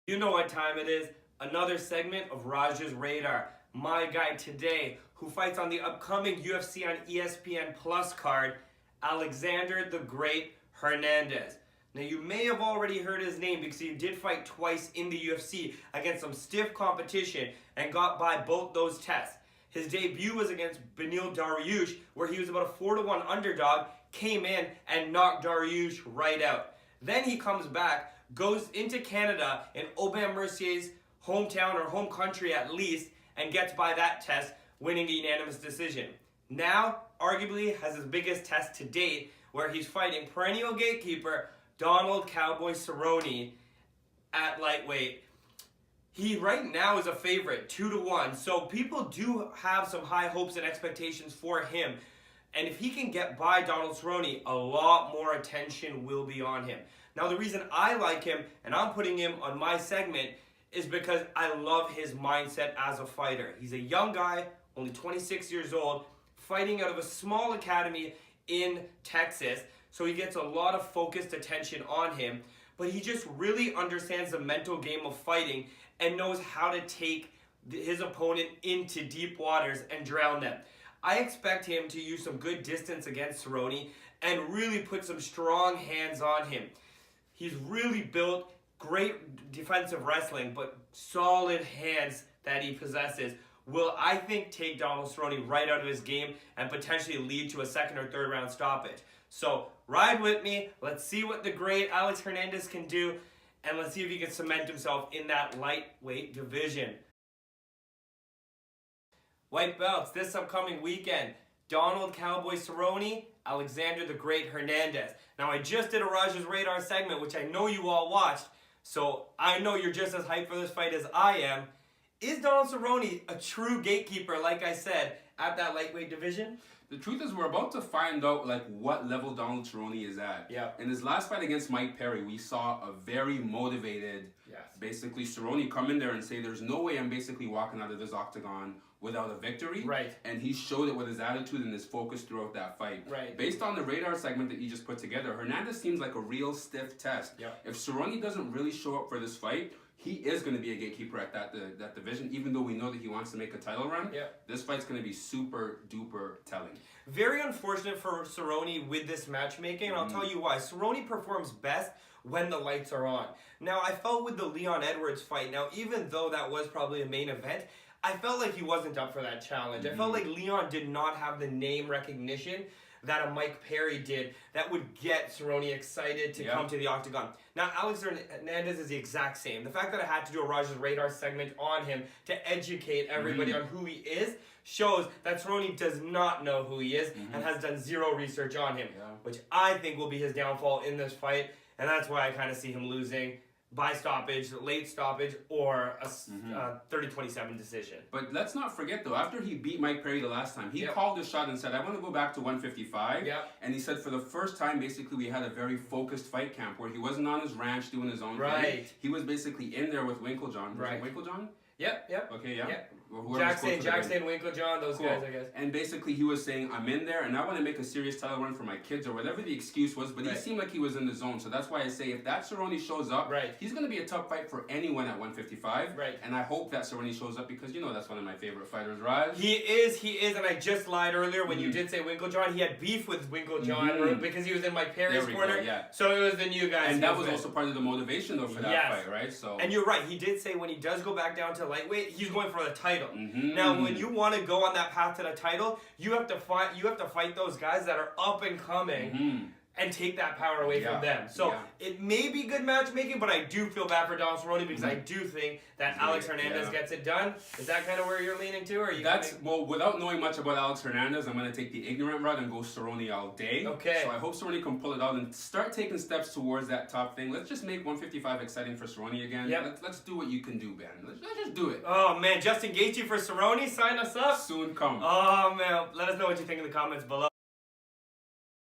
You know what time it is. Another segment of Raj's Radar. My guy today, who fights on the upcoming UFC on ESPN Plus card, Alexander the Great Hernandez. Now you may have already heard his name because he did fight twice in the UFC against some stiff competition and got by both those tests. His debut was against Beneil Dariush, where he was about a 4-1 underdog, came in and knocked Dariush right out. Then he comes back, goes into Canada in Aubin Mercier's hometown or home country at least, and gets by that test, winning a unanimous decision. Now, arguably, has his biggest test to date, where he's fighting perennial gatekeeper Donald Cowboy Cerrone at lightweight. He right now is a favorite, 2-1, so people do have some high hopes and expectations for him. And if he can get by Donald Cerrone, a lot more attention will be on him. Now, the reason I like him, and I'm putting him on my segment, is because I love his mindset as a fighter. He's a young guy, only 26 years old, fighting out of a small academy in Texas, so he gets a lot of focused attention on him, but he just really understands the mental game of fighting and knows how to take his opponent into deep waters and drown them. I expect him to use some good distance against Cerrone and really put some strong hands on him. He's really built great defensive wrestling, but solid hands that he possesses will, I think, take Donald Cerrone right out of his game and potentially lead to a second or third round stoppage. So ride with me. Let's see what the great Alex Hernandez can do, and let's see if he can cement himself in that lightweight division. White belts this upcoming weekend. Donald Cowboy Cerrone, Alexander the Great Hernandez. Now, I just did a Raj's Radar segment, which I know you all watched, so I know you're just as hyped for this fight as I am. Is Donald Cerrone a true gatekeeper, like I said, at that lightweight division? The truth is, we're about to find out what level Donald Cerrone is at. Yeah. In his last fight against Mike Perry, we saw a very motivated, basically Cerrone come in there and say, "There's no way I'm basically walking out of this octagon without a victory." Right. And he showed it with his attitude and his focus throughout that fight. Right. Based on the radar segment that you just put together, Hernandez seems like a real stiff test. Yeah. If Cerrone doesn't really show up for this fight, he is going to be a gatekeeper at that division, even though we know that he wants to make a title run. Yeah. This fight's going to be super duper telling. Very unfortunate for Cerrone with this matchmaking, and I'll tell you why. Cerrone performs best when the lights are on. Now, I felt with the Leon Edwards fight, now even though that was probably a main event, I felt like he wasn't up for that challenge. I felt like Leon did not have the name recognition that a Mike Perry did that would get Cerrone excited to come to the octagon. Now, Alex Hernandez is the exact same. The fact that I had to do a Raj's Radar segment on him to educate everybody on who he is shows that Cerrone does not know who he is and has done zero research on him, which I think will be his downfall in this fight, and that's why I kind of see him losing by stoppage, late stoppage, or a 30-27 decision. But let's not forget, though, after he beat Mike Perry the last time, he called his shot and said, "I want to go back to 155. And he said for the first time, basically, we had a very focused fight camp where he wasn't on his ranch doing his own thing. He was basically in there with Winklejohn. Was it Winklejohn? Yep. Okay, yeah. Jackson, Winklejohn, those guys, I guess. And basically he was saying, "I'm in there and I want to make a serious title run for my kids," or whatever the excuse was, but he seemed like he was in the zone. So that's why I say if that Cerrone shows up, he's going to be a tough fight for anyone at 155. And I hope that Cerrone shows up because, you know, that's one of my favorite fighters, Raj. He is, and I just lied earlier when you did say Winklejohn. He had beef with Winklejohn because he was in Mike Perry's corner. So it was the new guy. And that was also part of the motivation, though, for that fight, right? So. And you're right. He did say when he does go back down to lightweight, he's going for the title. Now, when you want to go on that path to the title, you have to fight those guys that are up and coming and take that power away from them. So it may be good matchmaking, but I do feel bad for Donald Cerrone because I do think that Alex Hernandez gets it done. Is that kind of where you're leaning to? Or are you well, without knowing much about Alex Hernandez, I'm going to take the ignorant route and go Cerrone all day. Okay. So I hope Cerrone can pull it out and start taking steps towards that top thing. Let's just make 155 exciting for Cerrone again. Let's do what you can do, Ben. Let's just do it. Oh, man. Justin Gaethje for Cerrone? Sign us up. Soon come. Oh, man. Let us know what you think in the comments below.